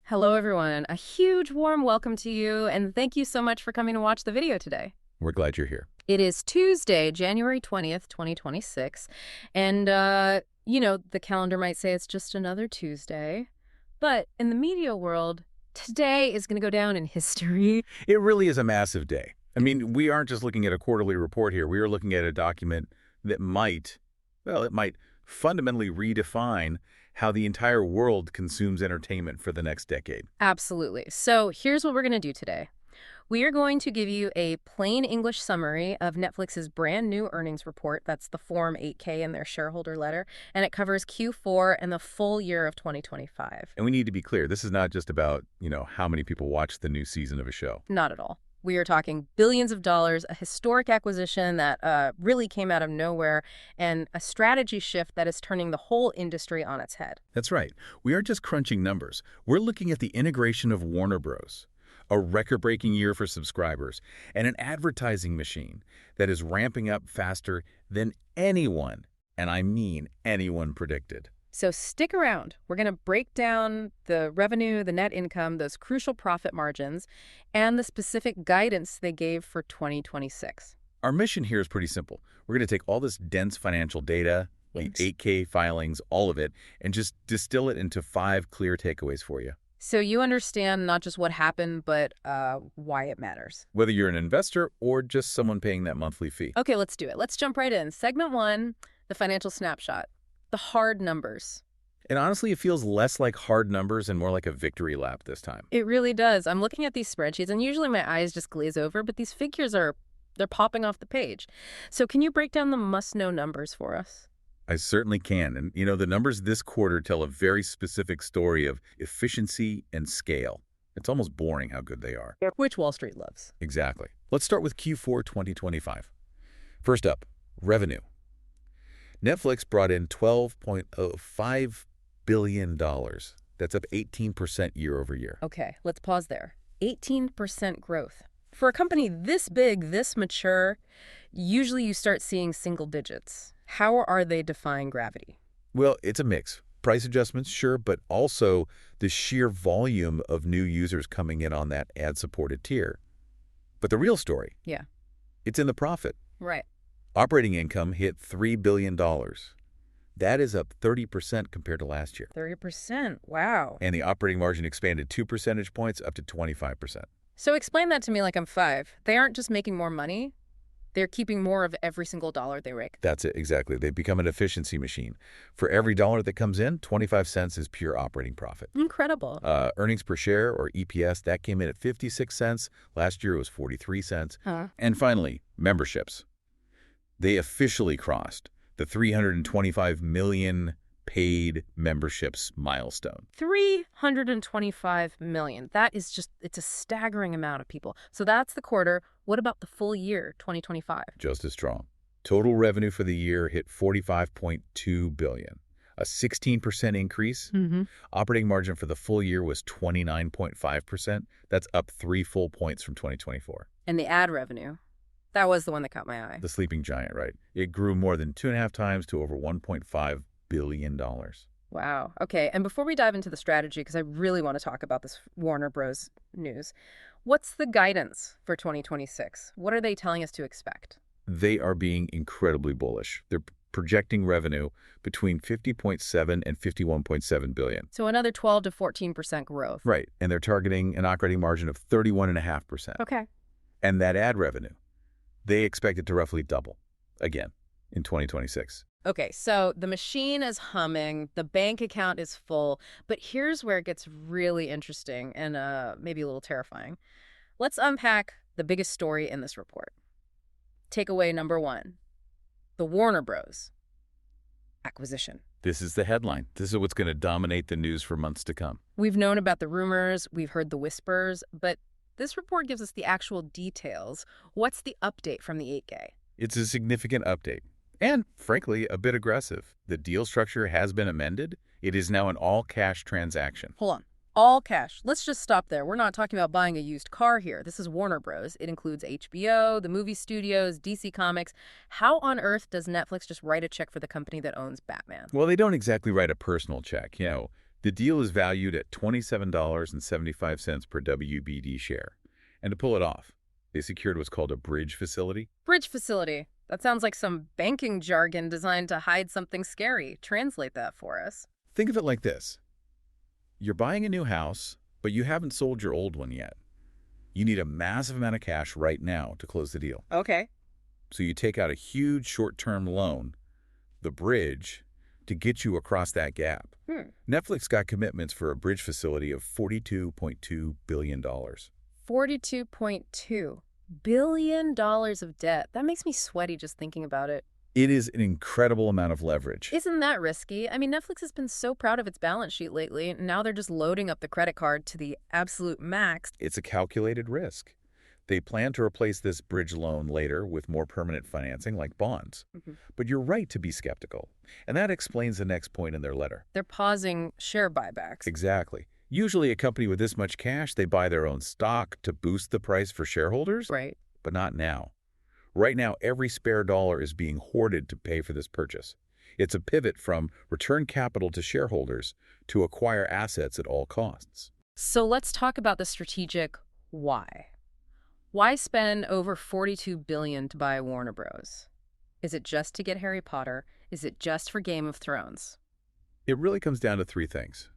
Hello, everyone. A huge warm welcome to you, and thank you so much for coming to watch the video today. We're glad you're here. It is Tuesday, January 20th, 2026, and, the calendar might say it's just another Tuesday, but in the media world, today is going to go down in history. It really is a massive day. I mean, we aren't just looking at a quarterly report here. We are looking at a document that might fundamentally redefine how the entire world consumes entertainment for the next decade. Absolutely. So here's what we're going to do today. We are going to give you a plain English summary of Netflix's brand new earnings report. That's the Form 8K in their shareholder letter, and it covers Q4 and the full year of 2025. And we need to be clear, this is not just about, how many people watch the new season of a show. Not at all. We are talking billions of dollars, a historic acquisition that really came out of nowhere, and a strategy shift that is turning the whole industry on its head. That's right. We aren't just crunching numbers. We're looking at the integration of Warner Bros., a record-breaking year for subscribers, and an advertising machine that is ramping up faster than anyone, and I mean anyone, predicted. So stick around. We're going to break down the revenue, the net income, those crucial profit margins, and the specific guidance they gave for 2026. Our mission here is pretty simple. We're going to take all this dense financial data, the 8K filings, all of it, and just distill it into 5 clear takeaways for you. So you understand not just what happened, but why it matters. Whether you're an investor or just someone paying that monthly fee. Okay, let's do it. Let's jump right in. Segment 1, the financial snapshot. The hard numbers. And honestly, it feels less like hard numbers and more like a victory lap this time. It really does. I'm looking at these spreadsheets, and usually my eyes just glaze over, but these figures they're popping off the page. So can you break down the must-know numbers for us? I certainly can. And, the numbers this quarter tell a very specific story of efficiency and scale. It's almost boring how good they are. Which Wall Street loves. Exactly. Let's start with Q4 2025. First up, revenue. Netflix brought in $12.05 billion. That's up 18% year over year. Okay, let's pause there. 18% growth. For a company this big, this mature, usually you start seeing single digits. How are they defying gravity? Well, it's a mix. Price adjustments, sure, but also the sheer volume of new users coming in on that ad-supported tier. But the real story, it's in the profit. Right. Operating income hit $3 billion. That is up 30% compared to last year. 30%, wow. And the operating margin expanded 2 percentage points up to 25%. So explain that to me like I'm 5. They aren't just making more money. They're keeping more of every single dollar they rake. That's it, exactly. They've become an efficiency machine. For every dollar that comes in, 25 cents is pure operating profit. Incredible. Earnings per share, or EPS, that came in at 56 cents. Last year it was 43 cents. And finally, memberships. They officially crossed the 325 million paid memberships milestone. 325 million. That is it's a staggering amount of people. So that's the quarter. What about the full year, 2025? Just as strong. Total revenue for the year hit $45.2 billion, a 16% increase. Operating margin for the full year was 29.5%. That's up 3 full points from 2024. And the ad revenue? That was the one that caught my eye. The sleeping giant, right? It grew more than 2.5 times to over $1.5 billion. Wow. Okay, and before we dive into the strategy, because I really want to talk about this Warner Bros. News, what's the guidance for 2026? What are they telling us to expect? They are being incredibly bullish. They're projecting revenue between $50.7 and $51.7 billion. So another 12 to 14% growth. Right, and they're targeting an operating margin of 31.5%. Okay. And that ad revenue, they expect it to roughly double again in 2026. Okay, so the machine is humming, the bank account is full, but here's where it gets really interesting and maybe a little terrifying. Let's unpack the biggest story in this report. Takeaway number 1, the Warner Bros. Acquisition. This is the headline. This is what's going to dominate the news for months to come. We've known about the rumors, we've heard the whispers, but this report gives us the actual details. What's the update from the 8K? It's a significant update. And, frankly, a bit aggressive. The deal structure has been amended. It is now an all-cash transaction. Hold on. All cash. Let's just stop there. We're not talking about buying a used car here. This is Warner Bros. It includes HBO, the movie studios, DC Comics. How on earth does Netflix just write a check for the company that owns Batman? Well, they don't exactly write a personal check. The deal is valued at $27.75 per WBD share. And to pull it off, they secured what's called a bridge facility. Bridge facility. That sounds like some banking jargon designed to hide something scary. Translate that for us. Think of it like this. You're buying a new house, but you haven't sold your old one yet. You need a massive amount of cash right now to close the deal. Okay. So you take out a huge short-term loan, the bridge, to get you across that gap. Netflix got commitments for a bridge facility of $42.2 billion. $42.2 billion of debt. That makes me sweaty just thinking about it. It is an incredible amount of leverage. Isn't that risky? I mean, Netflix has been so proud of its balance sheet lately, and now they're just loading up the credit card to the absolute max. It's a calculated risk. They plan to replace this bridge loan later with more permanent financing like bonds. But you're right to be skeptical. And that explains the next point in their letter. They're pausing share buybacks. Exactly. Usually a company with this much cash, they buy their own stock to boost the price for shareholders. Right. But not now. Right now, every spare dollar is being hoarded to pay for this purchase. It's a pivot from return capital to shareholders to acquire assets at all costs. So let's talk about the strategic why. Why spend over $42 billion to buy Warner Bros.? Is it just to get Harry Potter? Is it just for Game of Thrones? It really comes down to three things: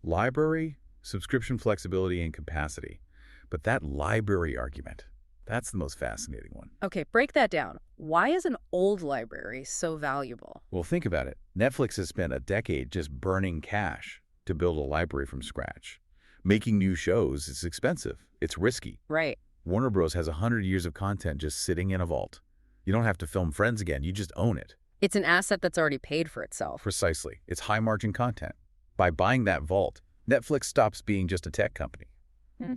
library, subscription flexibility, and capacity. But that library argument, that's the most fascinating one. Okay, break that down. Why is an old library so valuable? Well, think about it. Netflix has spent a decade just burning cash to build a library from scratch. Making new shows is expensive. It's risky. Right. Warner Bros. Has 100 years of content just sitting in a vault. You don't have to film Friends again. You just own it. It's an asset that's already paid for itself. Precisely. It's high-margin content. By buying that vault, Netflix stops being just a tech company.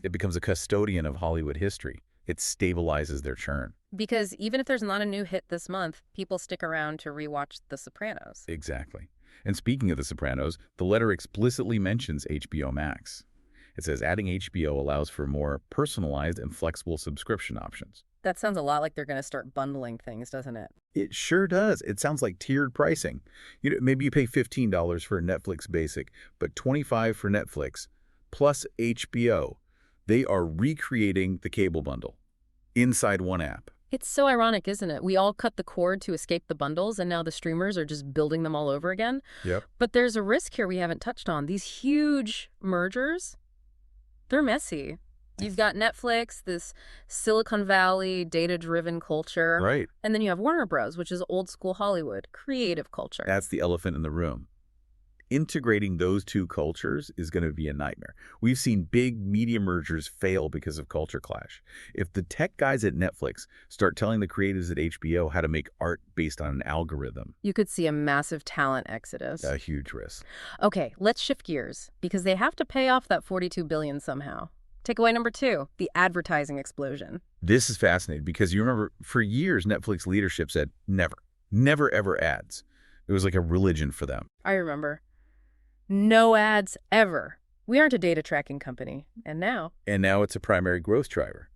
It becomes a custodian of Hollywood history. It stabilizes their churn. Because even if there's not a new hit this month, people stick around to rewatch The Sopranos. Exactly. And speaking of The Sopranos, the letter explicitly mentions HBO Max. It says adding HBO allows for more personalized and flexible subscription options. That sounds a lot like they're going to start bundling things, doesn't it? It sure does. It sounds like tiered pricing. Maybe you pay $15 for Netflix Basic, but $25 for Netflix plus HBO. They are recreating the cable bundle inside one app. It's so ironic, isn't it? We all cut the cord to escape the bundles, and now the streamers are just building them all over again. Yep. But there's a risk here we haven't touched on. These huge mergers, they're messy. You've got Netflix, this Silicon Valley data-driven culture. Right. And then you have Warner Bros., which is old school Hollywood, creative culture. That's the elephant in the room. Integrating those two cultures is going to be a nightmare. We've seen big media mergers fail because of culture clash. If the tech guys at Netflix start telling the creatives at HBO how to make art based on an algorithm, you could see a massive talent exodus. a huge risk. Okay, let's shift gears, because they have to pay off that $42 billion somehow. Takeaway number 2, the advertising explosion. This is fascinating because you remember for years Netflix leadership said never ever ads. It was like a religion for them. I remember. No ads ever. We aren't a data tracking company. And now it's a primary growth driver.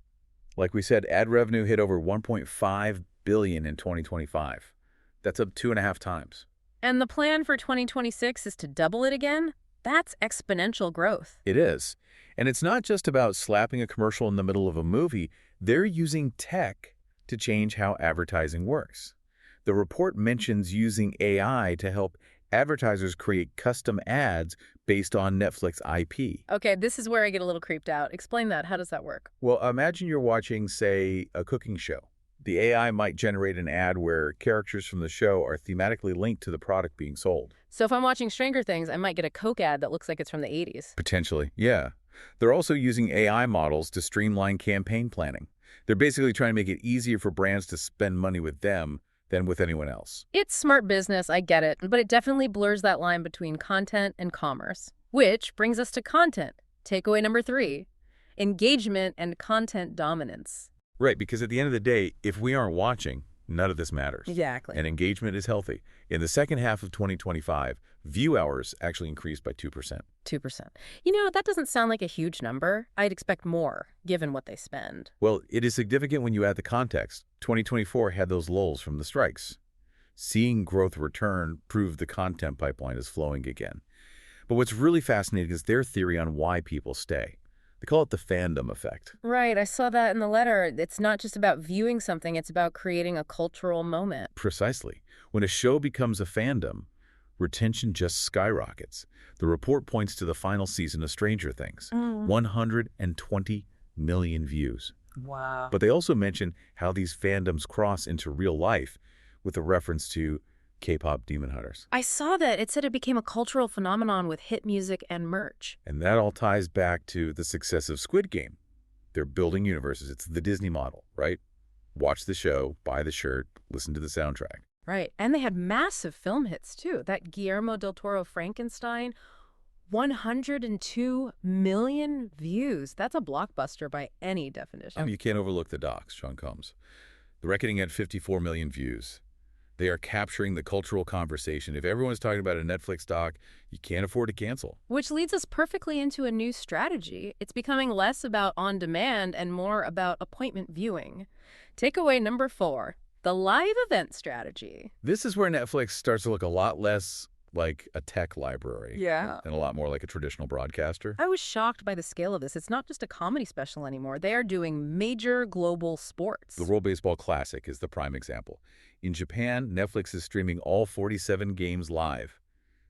Like we said, ad revenue hit over $1.5 billion in 2025. That's up 2.5 times. And the plan for 2026 is to double it again? That's exponential growth. It is. And it's not just about slapping a commercial in the middle of a movie. They're using tech to change how advertising works. The report mentions using AI to help advertisers create custom ads based on Netflix IP. Okay, this is where I get a little creeped out. Explain that. How does that work? Well, imagine you're watching, say, a cooking show. The AI might generate an ad where characters from the show are thematically linked to the product being sold. So if I'm watching Stranger Things, I might get a Coke ad that looks like it's from the 80s. Potentially, yeah. They're also using AI models to streamline campaign planning. They're basically trying to make it easier for brands to spend money with them than with anyone else. It's smart business, I get it, but it definitely blurs that line between content and commerce. Which brings us to content. Takeaway number 3, engagement and content dominance. Right, because at the end of the day, if we aren't watching, none of this matters. Exactly. And engagement is healthy. In the second half of 2025, view hours actually increased by 2%. 2%. That doesn't sound like a huge number. I'd expect more, given what they spend. Well, it is significant when you add the context. 2024 had those lulls from the strikes. Seeing growth return proved the content pipeline is flowing again. But what's really fascinating is their theory on why people stay. They call it the fandom effect. Right, I saw that in the letter. It's not just about viewing something, it's about creating a cultural moment. Precisely. When a show becomes a fandom, retention just skyrockets. The report points to the final season of Stranger Things. 120 million views. Wow. But they also mention how these fandoms cross into real life with a reference to K-pop Demon Hunters. I saw that. It said it became a cultural phenomenon with hit music and merch. And that all ties back to the success of Squid Game. They're building universes. It's the Disney model, right? Watch the show, buy the shirt, listen to the soundtrack. Right. And they had massive film hits, too. That Guillermo del Toro Frankenstein, 102 million views. That's a blockbuster by any definition. You can't overlook the docs, Sean Combs. The Reckoning had 54 million views. They are capturing the cultural conversation. If everyone's talking about a Netflix doc, you can't afford to cancel. Which leads us perfectly into a new strategy. It's becoming less about on-demand and more about appointment viewing. Takeaway number 4, the live event strategy. This is where Netflix starts to look a lot less like a tech library. Yeah. And a lot more like a traditional broadcaster. I was shocked by the scale of this. It's not just a comedy special anymore. They are doing major global sports. The World Baseball Classic is the prime example. In Japan, Netflix is streaming all 47 games live.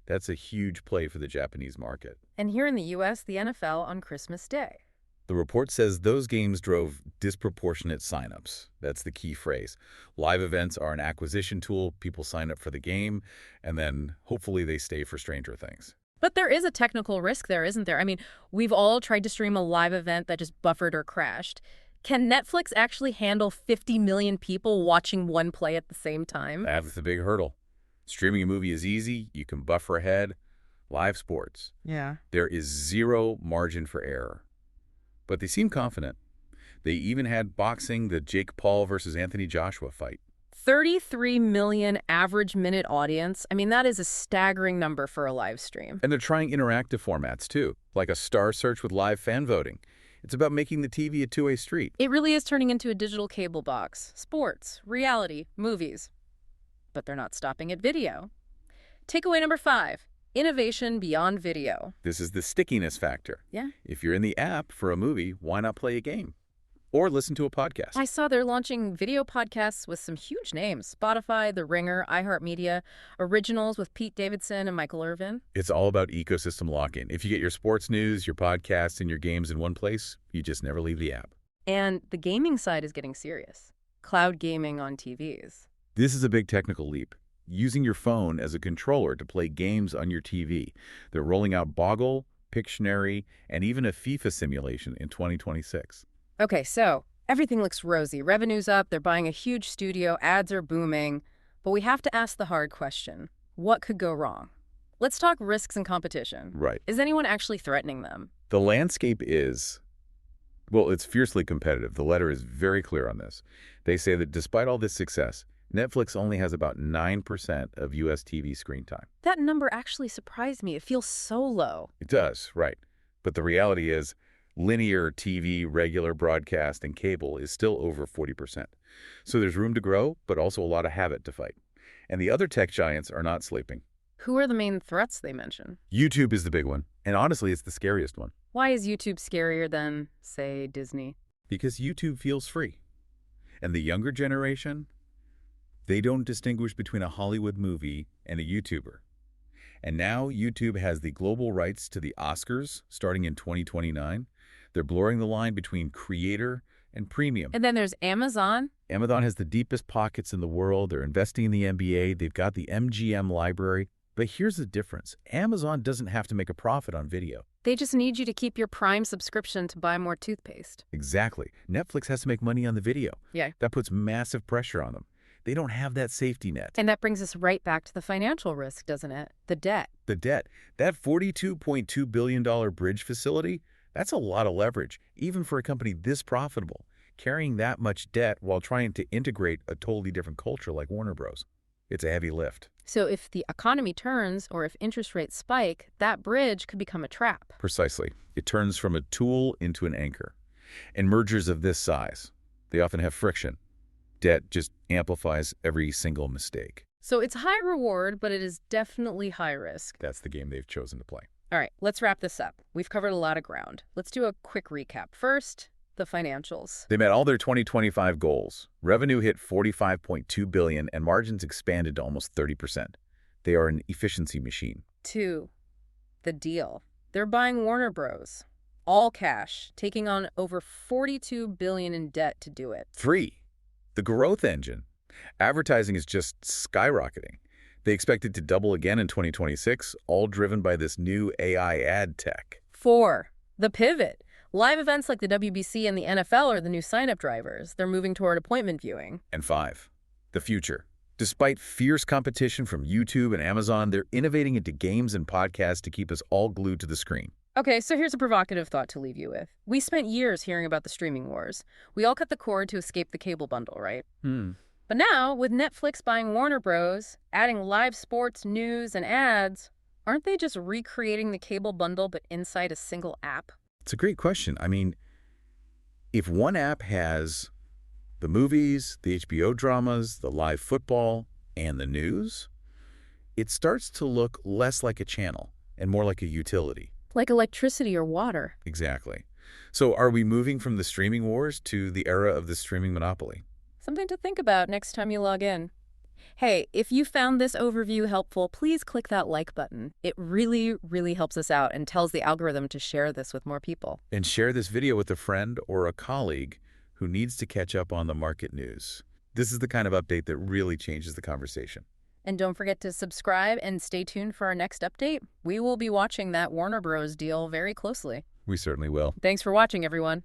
That's a huge play for the Japanese market. And here in the U.S., the NFL on Christmas Day. The report says those games drove disproportionate signups. That's the key phrase. Live events are an acquisition tool. People sign up for the game, and then hopefully they stay for Stranger Things. But there is a technical risk there, isn't there? I mean, we've all tried to stream a live event that just buffered or crashed. Can Netflix actually handle 50 million people watching one play at the same time? That's the big hurdle. Streaming a movie is easy. You can buffer ahead. Live sports. Yeah. There is zero margin for error. But they seem confident. They even had boxing, the Jake Paul versus Anthony Joshua fight. 33 million average minute audience. I mean, that is a staggering number for a live stream. And they're trying interactive formats, too, like a star search with live fan voting. It's about making the TV a two-way street. It really is turning into a digital cable box. Sports, reality, movies. But they're not stopping at video. Takeaway number 5. Innovation beyond video. This is the stickiness factor. Yeah. If you're in the app for a movie, why not play a game? Or listen to a podcast? I saw they're launching video podcasts with some huge names. Spotify, The Ringer, iHeartMedia, originals with Pete Davidson and Michael Irvin. It's all about ecosystem lock-in. If you get your sports news, your podcasts, and your games in one place, you just never leave the app. And the gaming side is getting serious. Cloud gaming on TVs. This is a big technical leap. Using your phone as a controller to play games on your TV. They're rolling out Boggle, Pictionary, and even a FIFA simulation in 2026. Okay, so everything looks rosy. Revenue's up, they're buying a huge studio, ads are booming. But we have to ask the hard question. What could go wrong? Let's talk risks and competition. Right. Is anyone actually threatening them? The landscape is, well, it's fiercely competitive. The letter is very clear on this. They say that despite all this success, Netflix only has about 9% of U.S. TV screen time. That number actually surprised me. It feels so low. It does, right. But the reality is linear TV, regular broadcast, and cable is still over 40%. So there's room to grow, but also a lot of habit to fight. And the other tech giants are not sleeping. Who are the main threats they mention? YouTube is the big one. And honestly, it's the scariest one. Why is YouTube scarier than, say, Disney? Because YouTube feels free. And the younger generation, they don't distinguish between a Hollywood movie and a YouTuber. And now YouTube has the global rights to the Oscars starting in 2029. They're blurring the line between creator and premium. And then there's Amazon. Amazon has the deepest pockets in the world. They're investing in the NBA. They've got the MGM library. But here's the difference. Amazon doesn't have to make a profit on video. They just need you to keep your Prime subscription to buy more toothpaste. Exactly. Netflix has to make money on the video. Yeah. That puts massive pressure on them. They don't have that safety net. And that brings us right back to the financial risk, doesn't it? The debt. The debt. That $42.2 billion bridge facility, that's a lot of leverage, even for a company this profitable. Carrying that much debt while trying to integrate a totally different culture like Warner Bros. It's a heavy lift. So if the economy turns or if interest rates spike, that bridge could become a trap. Precisely. It turns from a tool into an anchor. And mergers of this size, they often have friction. Debt just amplifies every single mistake. So it's high reward, but it is definitely high risk. That's the game they've chosen to play. All right, let's wrap this up. We've covered a lot of ground. Let's do a quick recap. First, the financials. They met all their 2025 goals. Revenue hit $45.2 billion and margins expanded to almost 30%. They are an efficiency machine. Two, the deal. They're buying Warner Bros. All cash, taking on over $42 billion in debt to do it. 3, the growth engine. Advertising is just skyrocketing. They expect it to double again in 2026, all driven by this new AI ad tech. 4, the pivot. Live events like the WBC and the NFL are the new sign-up drivers. They're moving toward appointment viewing. And 5, the future. Despite fierce competition from YouTube and Amazon, they're innovating into games and podcasts to keep us all glued to the screen. Okay, so here's a provocative thought to leave you with. We spent years hearing about the streaming wars. We all cut the cord to escape the cable bundle, right? But now, with Netflix buying Warner Bros., adding live sports, news, and ads, aren't they just recreating the cable bundle but inside a single app? It's a great question. I mean, if one app has the movies, the HBO dramas, the live football, and the news, it starts to look less like a channel and more like a utility. Like electricity or water. Exactly. So are we moving from the streaming wars to the era of the streaming monopoly? Something to think about next time you log in. Hey, if you found this overview helpful, please click that like button. It really, really helps us out and tells the algorithm to share this with more people. And share this video with a friend or a colleague who needs to catch up on the market news. This is the kind of update that really changes the conversation. And don't forget to subscribe and stay tuned for our next update. We will be watching that Warner Bros. Deal very closely. We certainly will. Thanks for watching, everyone.